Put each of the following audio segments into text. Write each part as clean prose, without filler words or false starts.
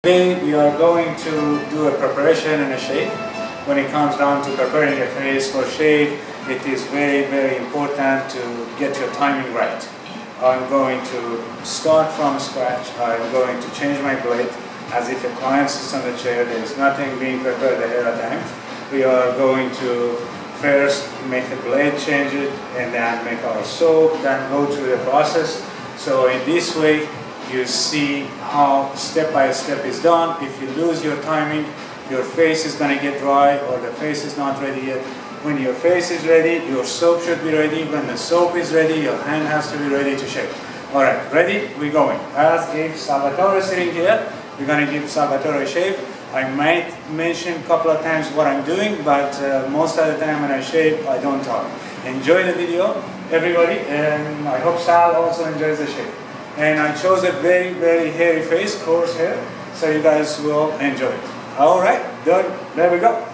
Today we are going to do a preparation and a shave. When it comes down to preparing your face for shave, it is very important to get your timing right. I'm going to start from scratch. I'm going to change my blade as if a client sits on the chair. There is nothing being prepared ahead of time. We are going to first make the blade change it and then make our soap, then go through the process. So in this way you see how step by step is done. If you lose your timing, your face is going to get dry or the face is not ready yet. When your face is ready, your soap should be ready. When the soap is ready, your hand has to be ready to shave. Alright, ready? We're going. As if Salvatore is sitting here, we're going to give Salvatore a shave. I might mention a couple of times what I'm doing, but most of the time when I shave, I don't talk. Enjoy the video, everybody, and I hope Sal also enjoys the shave. And I chose a very hairy face, coarse hair, so you guys will enjoy it. Alright, done. There we go.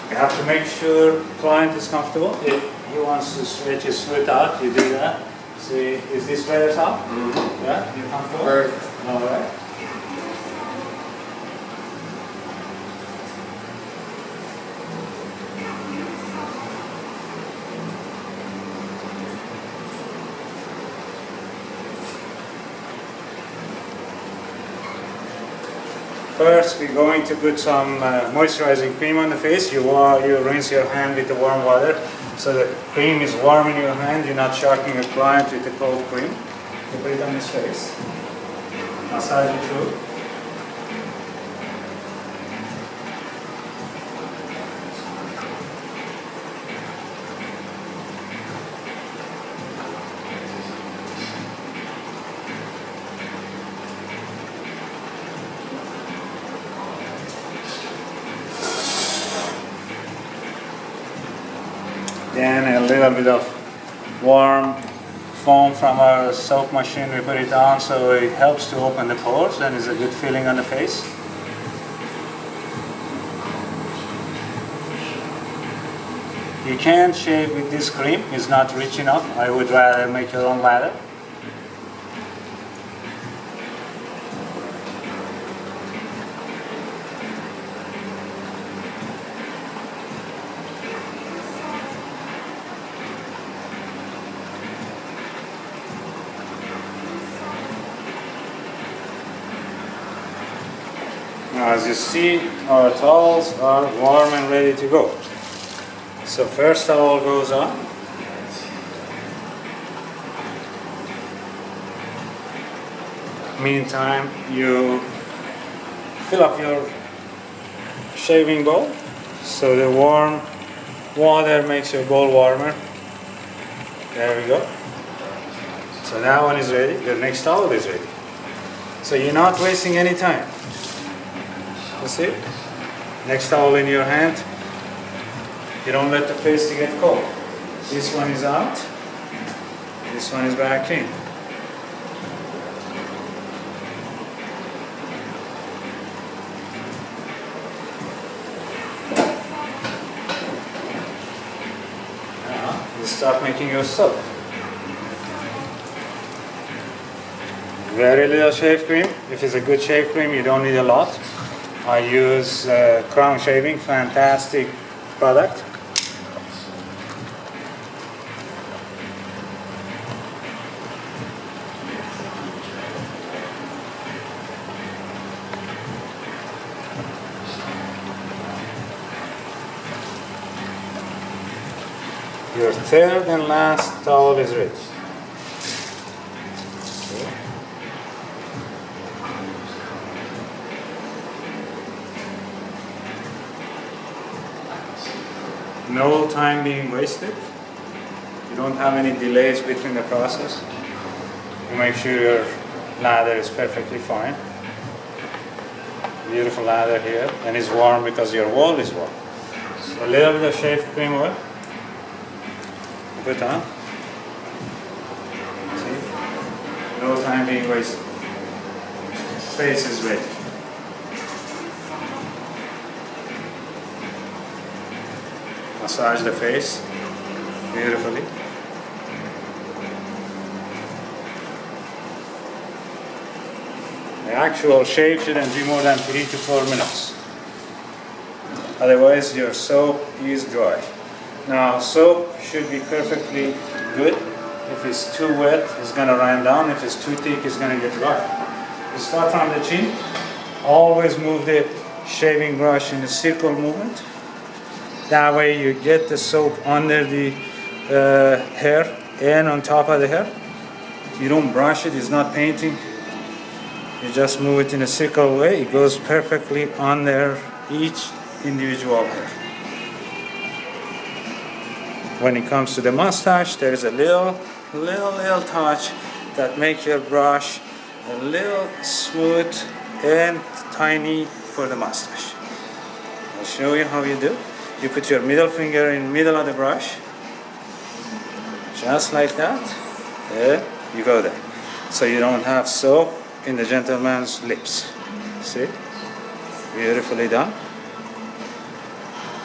You have to make sure client is comfortable. If he wants to stretch his foot out, you do that. See, is this better, Sal? Mm-hmm. Yeah, you comfortable? Perfect. All right. First, we're going to put some moisturizing cream on the face. You rinse your hand with the warm water, so the cream is warm in your hand. You're not shocking your client with the cold cream. You put it on his face. Massage it through. Then a little bit of warm foam from our soap machine, we put it on so it helps to open the pores and is a good feeling on the face. You can't shave with this cream, it's not rich enough. I would rather make your own lather. Now, as you see, our towels are warm and ready to go. So first towel goes on. Meantime, you fill up your shaving bowl. So the warm water makes your bowl warmer. There we go. So that one is ready. The next towel is ready. So you're not wasting any time. That's it. Next towel in your hand. You don't let the face to get cold. This one is out. This one is back in. Now you start making your soap. Very little shave cream. If it's a good shave cream, you don't need a lot. I use Crown Shaving, fantastic product. Your third and last towel is ready. No time being wasted. You don't have any delays between the process. You make sure your lather is perfectly fine. Beautiful lather here, and it's warm because your wall is warm. So a little bit of shave cream oil. Put on. See? No time being wasted. Face is ready. Massage the face beautifully. The actual shave shouldn't be more than 3 to 4 minutes. Otherwise your soap is dry. Now soap should be perfectly good. If it's too wet, it's gonna run down. If it's too thick, it's gonna get dry. You start from the chin. Always move the shaving brush in a circle movement. That way you get the soap under the hair and on top of the hair. You don't brush it, it's not painting. You just move it in a circle way. It goes perfectly under each individual hair. When it comes to the mustache, there is a little touch that makes your brush a little smooth and tiny for the mustache. I'll show you how you do. You put your middle finger in the middle of the brush, just like that. There, you go there. So you don't have soap in the gentleman's lips. See? Beautifully done.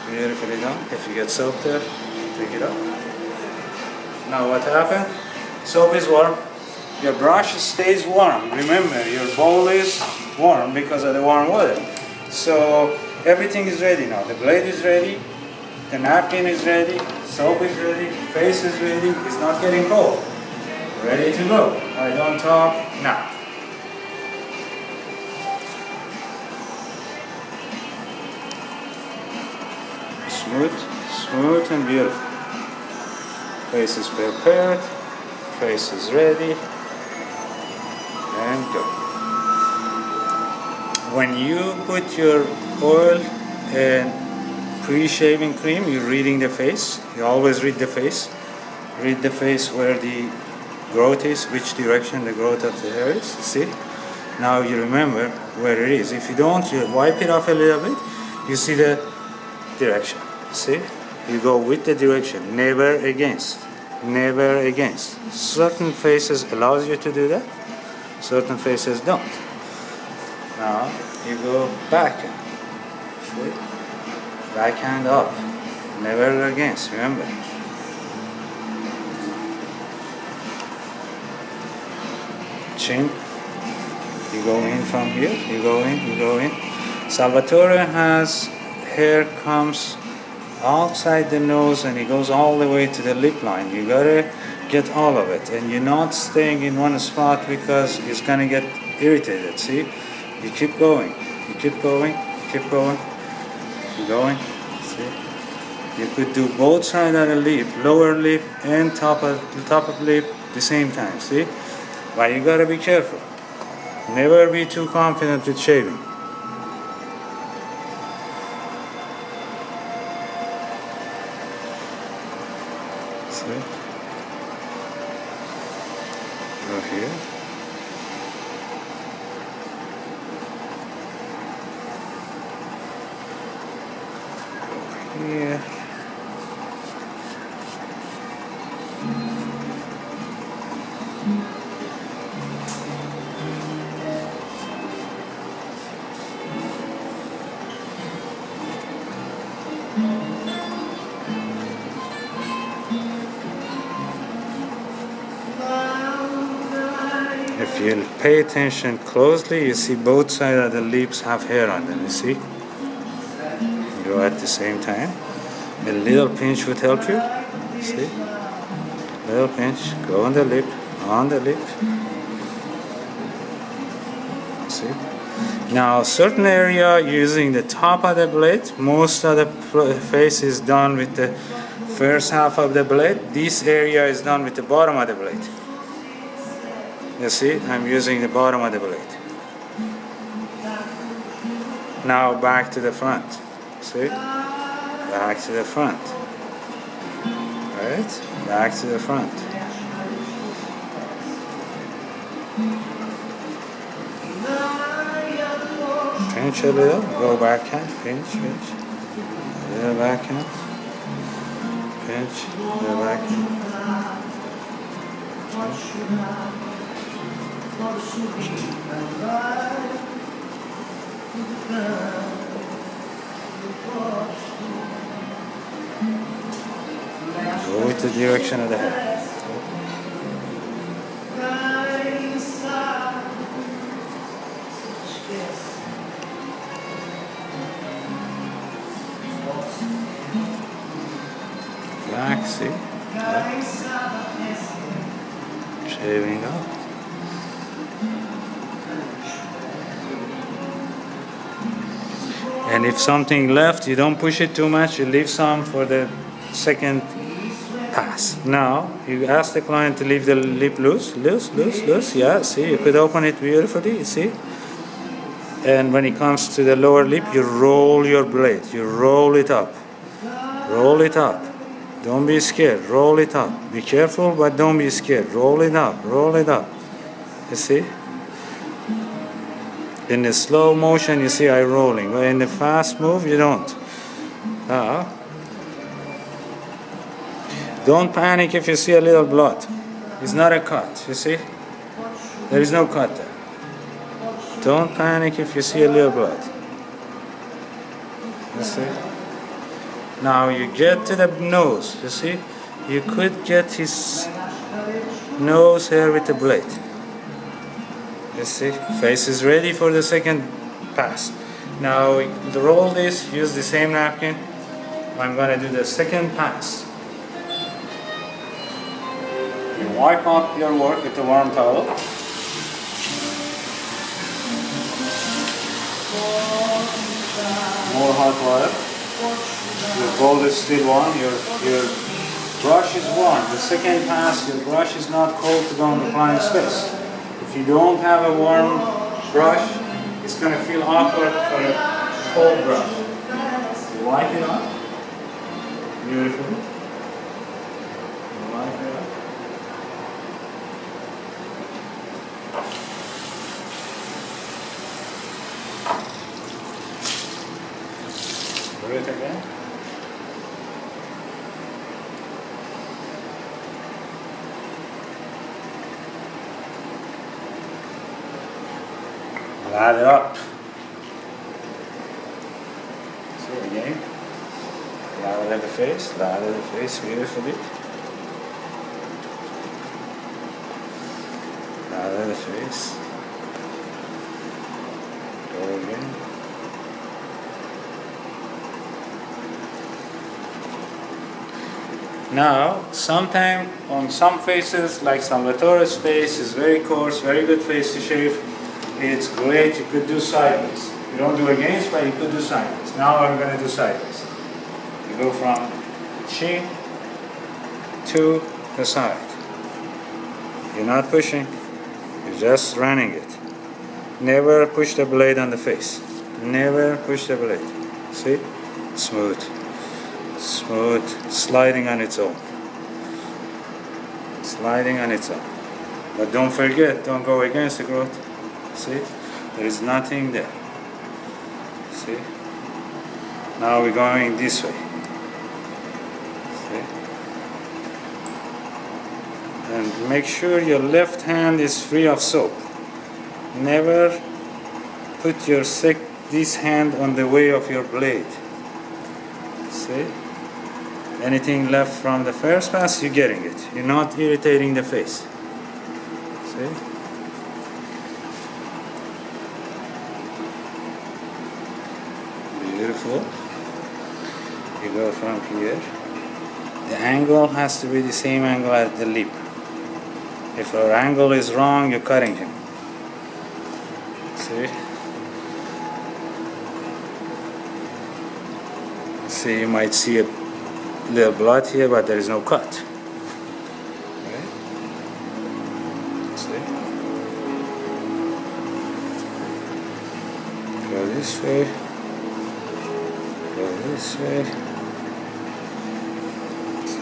Beautifully done. If you get soap there, take it up. Now what happened? Soap is warm. Your brush stays warm. Remember, your bowl is warm because of the warm water. So everything is ready now. The blade is ready. The napkin is ready. Soap is ready. Face is ready. It's not getting cold. Ready to go. I don't talk now. Smooth and beautiful. Face is prepared, face is ready, and go. When you put your oil and pre-shaving cream, you're reading the face. You always read the face. Read the face where the growth is, which direction the growth of the hair is. See? Now you remember where it is. If you don't, you wipe it off a little bit, you see the direction. See? You go with the direction, never against. Never against. Certain faces allows you to do that, certain faces don't. Now you go backhand. See? Backhand up. Never against, remember. Chin. You go in from here, you go in. Salvatore has hair comes outside the nose and it goes all the way to the lip line. You gotta get all of it, and you're not staying in one spot because it's gonna get irritated. See, you keep going, keep going. Keep going. See, you could do both sides of the lip, lower lip and top of lip at the same time. See, but you gotta be careful. Never be too confident with shaving. Go here. Go here. If you pay attention closely, you see both sides of the lips have hair on them, you see? Go at the same time. A little pinch would help you, see? Little pinch, go on the lip, see? Now, certain area using the top of the blade, most of the face is done with the first half of the blade. This area is done with the bottom of the blade. You see, I'm using the bottom of the blade. Now back to the front. See? Back to the front. Right? Back to the front. Pinch a little, go backhand, pinch. A little backhand. Pinch, a little backhand. Go with the direction of the head. Back, see? Up. Shaving up. And if something left, you don't push it too much, you leave some for the second pass. Now, you ask the client to leave the lip loose. Yeah, see, you could open it beautifully, you see? And when it comes to the lower lip, you roll your blade. You roll it up. Roll it up. Don't be scared. Roll it up. Be careful, but don't be scared. Roll it up. Roll it up. You see? In the slow motion, you see I rolling. But in the fast move, you don't. Don't panic if you see a little blood. It's not a cut, you see? There is no cut there. Don't panic if you see a little blood. You see? Now you get to the nose, you see? You could get his nose here with the blade. You see? Face is ready for the second pass. Now roll this, use the same napkin. I'm gonna do the second pass. You wipe up your work with a warm towel. More hot water. Your bowl is still warm. Your brush is warm. The second pass, your brush is not cold to go on the client's face. If you don't have a warm brush, it's going to feel awkward for a cold brush. You wipe it up. Beautiful. You wipe it up. Do it again. Lather up. So again, lather the face beautifully. Lather the face. Go again. Now, sometimes on some faces, like Salvatore's face is very coarse, very good face to shave. It's great, you could do sideways. You don't do against, but you could do sideways. Now I'm going to do sideways. You go from chin to the side. You're not pushing, you're just running it. Never push the blade on the face. Never push the blade. See? Smooth. Smooth, sliding on its own. Sliding on its own. But don't forget, don't go against the growth. See? There is nothing there. See? Now we're going this way. See? And make sure your left hand is free of soap. Never put this hand on the way of your blade. See? Anything left from the first pass, you're getting it. You're not irritating the face. See? Beautiful. You go from here. The angle has to be the same angle as the lip. If our angle is wrong, you're cutting him. See? See, you might see a little blood here, but there is no cut. Okay. See? Go this way. Go this way.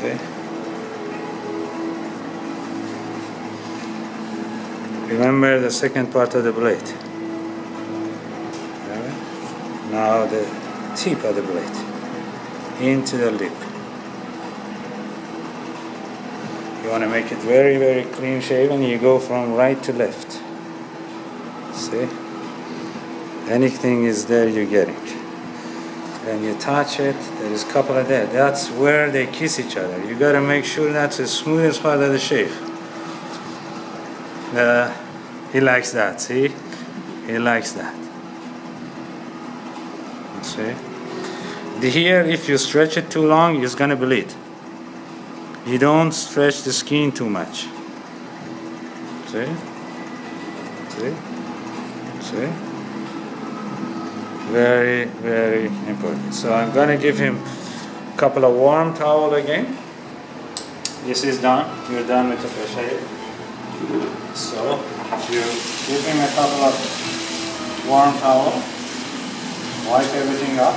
See? Remember the second part of the blade. Now the tip of the blade into the lip. You want to make it very, very clean shaven. You go from right to left. See? Anything is there, you're getting. And you touch it, there is a couple of that. That's where they kiss each other. You got to make sure that's the smoothest part of the shave. He likes that, see? He likes that. See? Here, if you stretch it too long, it's gonna bleed. You don't stretch the skin too much. See? See? See? Very, very important. So I'm gonna give him a couple of warm towel again. This is done. You're done with the fresh shave. So you give him a couple of warm towel. Wipe everything up,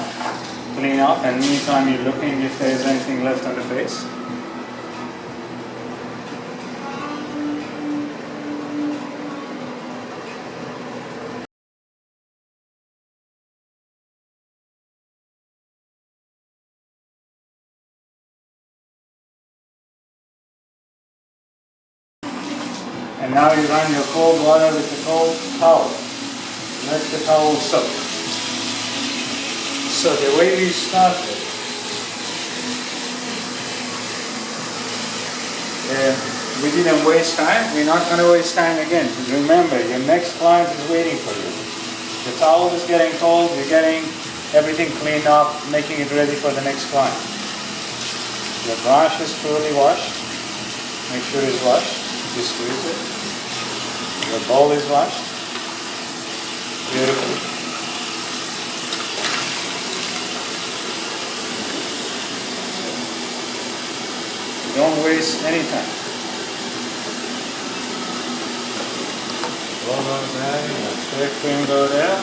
clean up, and meantime you're looking if there is anything left on the face. And now you run your cold water with the cold towel. Let the towel soak. So the way we started, we didn't waste time. We're not going to waste time again. Remember, your next client is waiting for you. The towel is getting cold. You're getting everything cleaned up, making it ready for the next client. Your brush is thoroughly washed. Make sure it's washed. You squeeze it. Your bowl is washed. Beautiful. Don't waste any time. Roll those there, thick cream go there.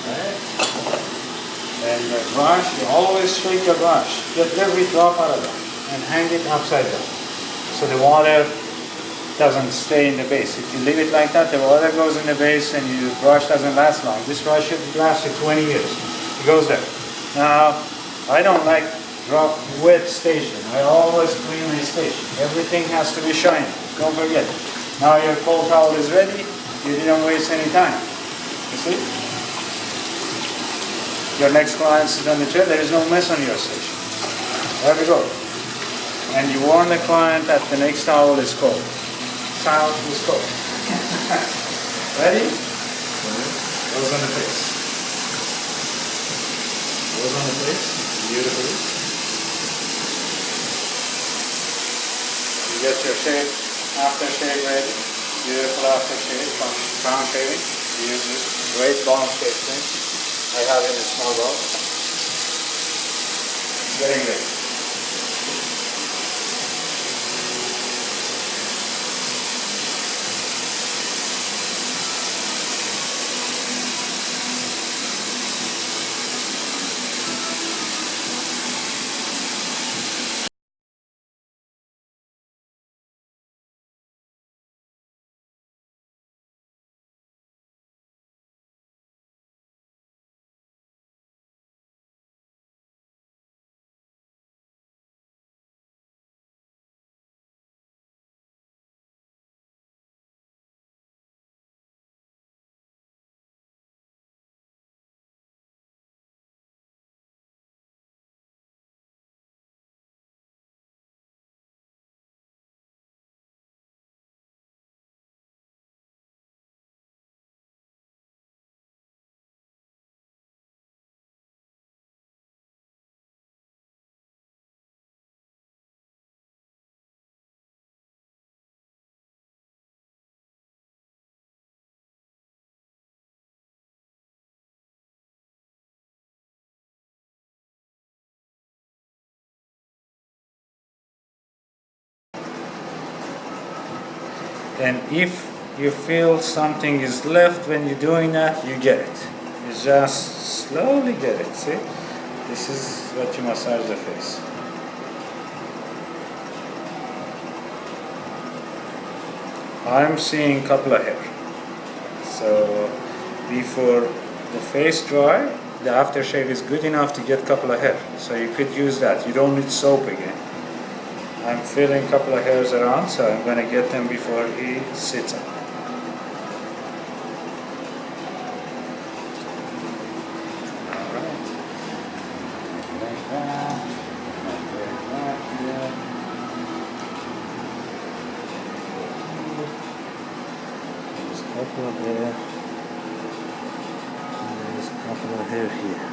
Right. And the brush, you always shake your brush. Get every drop out of it and hang it upside down. So the water doesn't stay in the base. If you leave it like that, the water goes in the base and your brush doesn't last long. This brush should last you 20 years. It goes there. Now, I don't like drop wet station. I always clean my station. Everything has to be shiny. Don't forget. Now your cold towel is ready. You didn't waste any time. You see? Your next client is on the chair. There is no mess on your station. There we go. And you warn the client that the next towel is cold. Towel is cold. Ready? Goes on the face. Goes on the face. Beautifully. You get your shave, aftershave ready. Beautiful aftershave from crown shaving. Use this great balm shave thing. I have it in a small bowl. Getting ready. And if you feel something is left when you're doing that, you get it. You just slowly get it, see? This is what you massage the face. I'm seeing couple of hair. So before the face dry, the aftershave is good enough to get couple of hair. So you could use that. You don't need soap again. I'm feeling couple of hairs around, so I'm gonna get them before he sits up. Alright. Like that. Like that here. There's a couple of there. And there's a couple of hair here.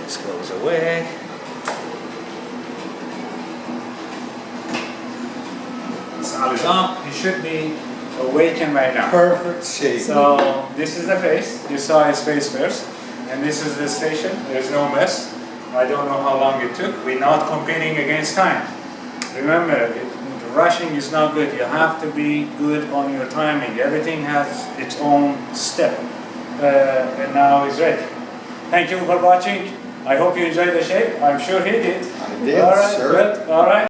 This goes away. Sal is on. He should be awakened right now. Perfect shape. So this is the face. You saw his face first. And this is the station. There's no mess. I don't know how long it took. We're not competing against time. Remember, rushing is not good. You have to be good on your timing. Everything has its own step. And now he's ready. Thank you for watching. I hope you enjoyed the shape. I'm sure he did. I did, All right, sir. good. All right.